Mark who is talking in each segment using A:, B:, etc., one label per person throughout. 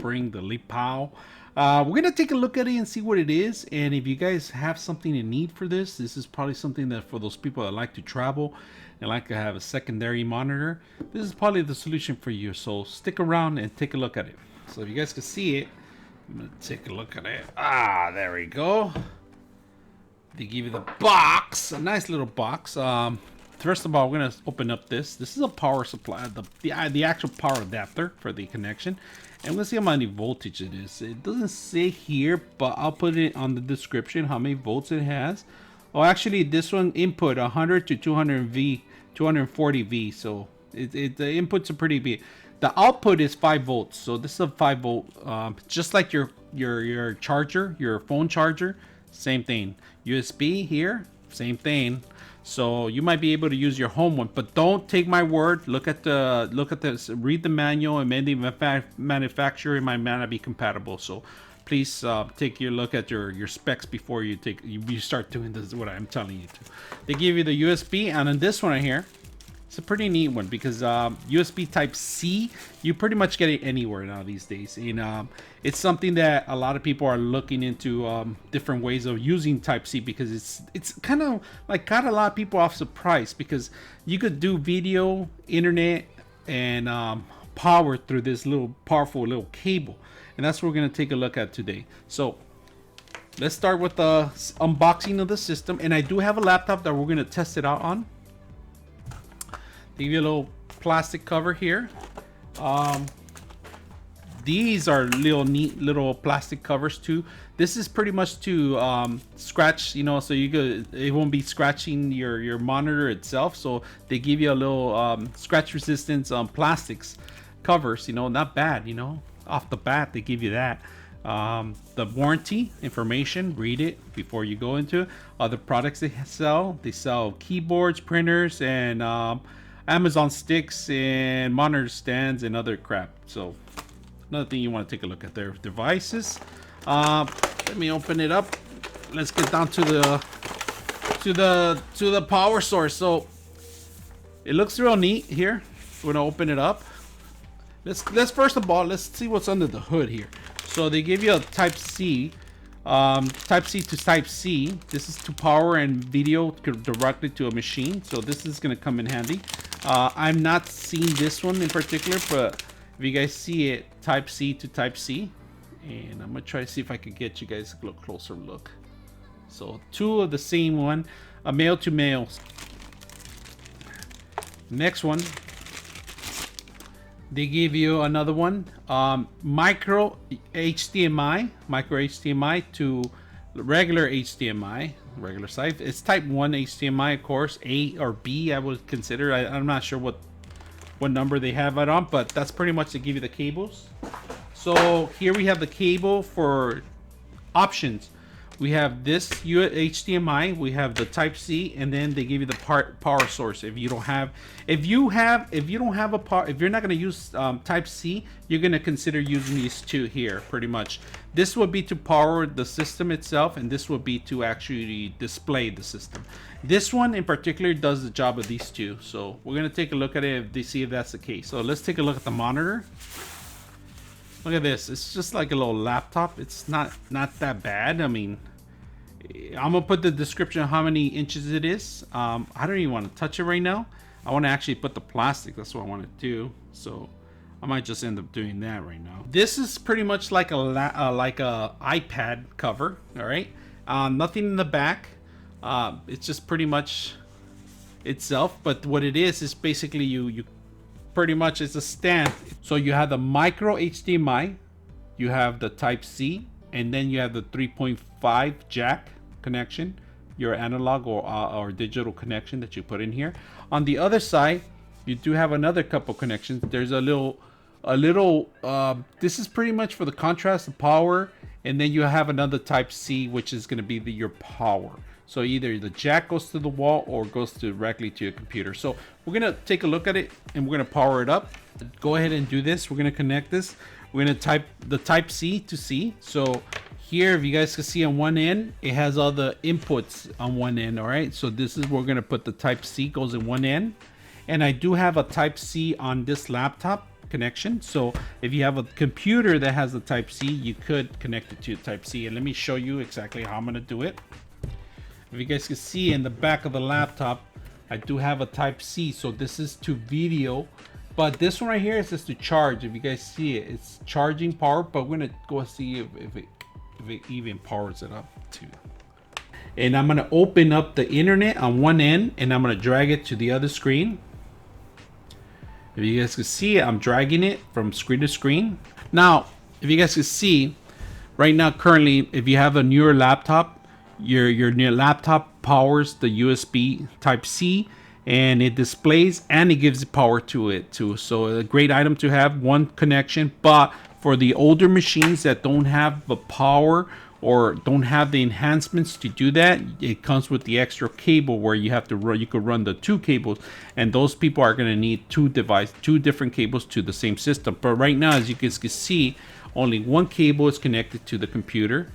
A: spring, the Lepow. We're gonna take a look at it and see what it is, and if you guys have something in need for this is probably something that for those people that like to travel and like to have a secondary monitor, this is probably the solution for you. So stick around and take a look at it. So if you guys can see it, I'm gonna take a look at it. There we go. They give you the box, a nice little box. First of all, we're gonna open up this. This is a power supply, the actual power adapter for the connection, and let's see how many voltage it is. It doesn't say here, but I'll put it on the description how many volts it has. Oh, actually, this one input 100 to 200 V, 240 V. So the inputs are pretty big. The output is 5 volts. So this is a 5 volt, just like your charger, your phone charger. Same thing. USB here, same thing. So you might be able to use your home one, but don't take my word. Look at this, read the manual, and maybe the manufacturer might not be compatible. So please take your look at your specs before you start doing this. What I'm telling you to. They give you the USB, and on this one right here, it's a pretty neat one because USB Type C, you pretty much get it anywhere now these days, and it's something that a lot of people are looking into different ways of using Type C, because it's kind of like got a lot of people off surprise, because you could do video, internet, and power through this powerful little cable, and that's what we're going to take a look at today. So let's start with the unboxing of the system, and I do have a laptop that we're going to test it out on. They give you a little plastic cover here. These are neat little plastic covers too. This is pretty much to scratch, so it won't be scratching your monitor itself. So they give you a little scratch resistance plastics covers. Not bad. Off the bat they give you that. The warranty information, read it before you go into it. Other products they sell keyboards, printers, and Amazon sticks and monitor stands and other crap. So another thing you want to take a look at their devices. Let me open it up. Let's get down to the power source. So it looks real neat here. We're gonna open it up. Let's first of all, let's see what's under the hood here. So they give you a Type C. Type C to Type C. This is to power and video directly to a machine. So this is going to come in handy. I'm not seeing this one in particular, but if you guys see it, Type C to Type C. And I'm going to try to see if I can get you guys a little closer look. So two of the same one, a male to male. Next one, they give you another one, micro HDMI to regular HDMI, regular size. It's type 1 HDMI, of course, A or B I would consider. I'm not sure what number they have it on, but that's pretty much to give you the cables. So here we have the cable for options. We have this HDMI, we have the Type C, and then they give you the power source. If you're not going to use Type C, you're going to consider using these two here. Pretty much, this would be to power the system itself, and this would be to actually display the system. This one in particular does the job of these two. So we're going to take a look at it to see if that's the case. So let's take a look at the monitor. Look at this. It's just like a little laptop. It's not that bad. I mean, I'm gonna put the description of how many inches it is. I don't even want to touch it right now. I want to actually put the plastic. That's what I want to do. So I might just end up doing that right now. This is pretty much like a iPad cover. All right. Nothing in the back. It's just pretty much itself. But what it is basically you pretty much it's a stand. So you have the micro HDMI, you have the Type C, and then you have the 3.5 jack connection, your analog or digital connection that you put in here. On the other side, you do have another couple connections. There's a little this is pretty much for the contrast, the power, and then you have another Type C, which is going to be your power. So either the jack goes to the wall or goes directly to your computer. So we're going to take a look at it and we're going to power it up. Go ahead and do this. We're going to connect this. We're going to type the Type C to C. So here, if you guys can see on one end, it has all the inputs on one end. All right. So this is where we're going to put the Type C goes in one end. And I do have a Type C on this laptop. connection. So if you have a computer that has the Type C, you could connect it to Type C. And let me show you exactly how I'm gonna do it. If you guys can see in the back of the laptop, I do have a Type C. So this is to video, but this one right here is just to charge. If you guys see it, it's charging power, but we're gonna go see if it even powers it up too. And I'm gonna open up the internet on one end and I'm gonna drag it to the other screen. If you guys can see it, I'm dragging it from screen to screen. Now, if you guys can see, right now currently, if you have a newer laptop, your new laptop powers the USB Type C, and it displays and it gives power to it too. So a great item to have, one connection. But for the older machines that don't have the power or don't have the enhancements to do that, it comes with the extra cable where you have to run. You could run the two cables, and those people are going to need two different cables to the same system. But right now, as you guys can see, only one cable is connected to the computer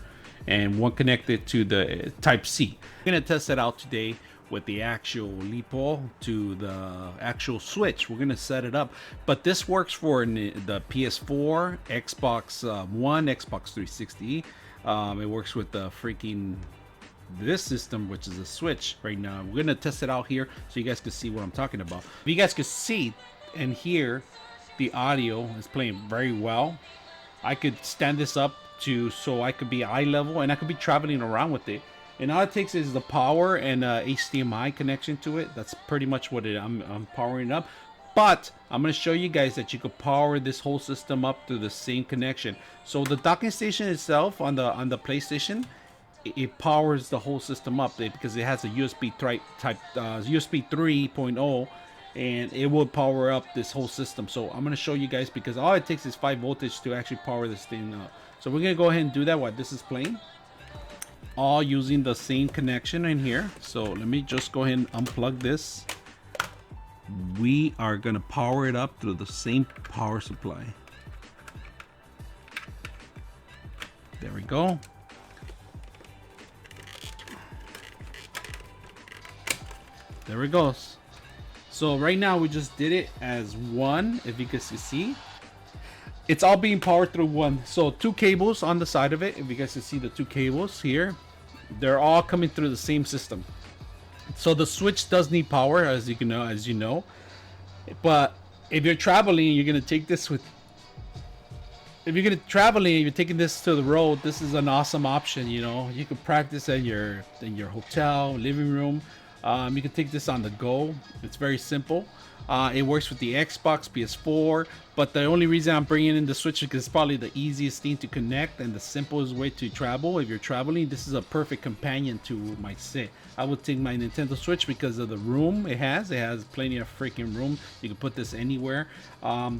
A: and one connected to the Type C. We're going to test it out today with the actual Lepow to the actual switch. We're gonna set it up, but this works for the PS4, Xbox One, Xbox 360. It works with the this system, which is a switch right now. We're gonna test it out here so you guys can see what I'm talking about. If you guys can see and hear, the audio is playing very well. I could stand this up so I could be eye level and I could be traveling around with it. And all it takes is the power and HDMI connection to it. That's pretty much what I'm powering up. But I'm going to show you guys that you could power this whole system up through the same connection. So the docking station itself on the PlayStation, it powers the whole system up because it has a USB USB 3.0, and it will power up this whole system. So I'm going to show you guys because all it takes is 5 voltage to actually power this thing up. So we're going to go ahead and do that while this is playing, all using the same connection in here. So let me just go ahead and unplug this. We are going to power it up through the same power supply. There we go. There it goes. So right now we just did it as one. If you guys can see, it's all being powered through one. So 2 cables on the side of it. If you guys can see the 2 cables here, they're all coming through the same system. So the switch does need power, as you know. But if you're traveling, you're gonna take this with. If you're gonna traveling, you're taking this to the road. This is an awesome option. You know, you can practice at your hotel living room. You can take this on the go. It's very simple. It works with the Xbox, PS4, but the only reason I'm bringing in the Switch is because it's probably the easiest thing to connect and the simplest way to travel. If you're traveling, this is a perfect companion to my set. I would take my Nintendo Switch because of the room it has. It has plenty of freaking room. You can put this anywhere.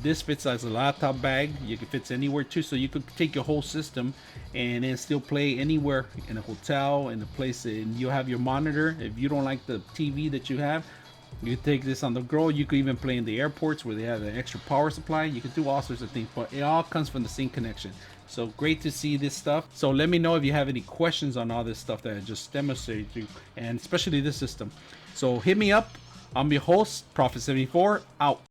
A: This fits as a laptop bag. You can fit anywhere too, so you could take your whole system and then still play anywhere in a hotel, in a place, and you have your monitor. If you don't like the TV that you have, you can take this on the go. You could even play in the airports where they have an extra power supply. You can do all sorts of things, but it all comes from the same connection. So great to see this stuff. So let me know if you have any questions on all this stuff that I just demonstrated to you, and especially this system. So hit me up. I'm your host, Prophet74, out.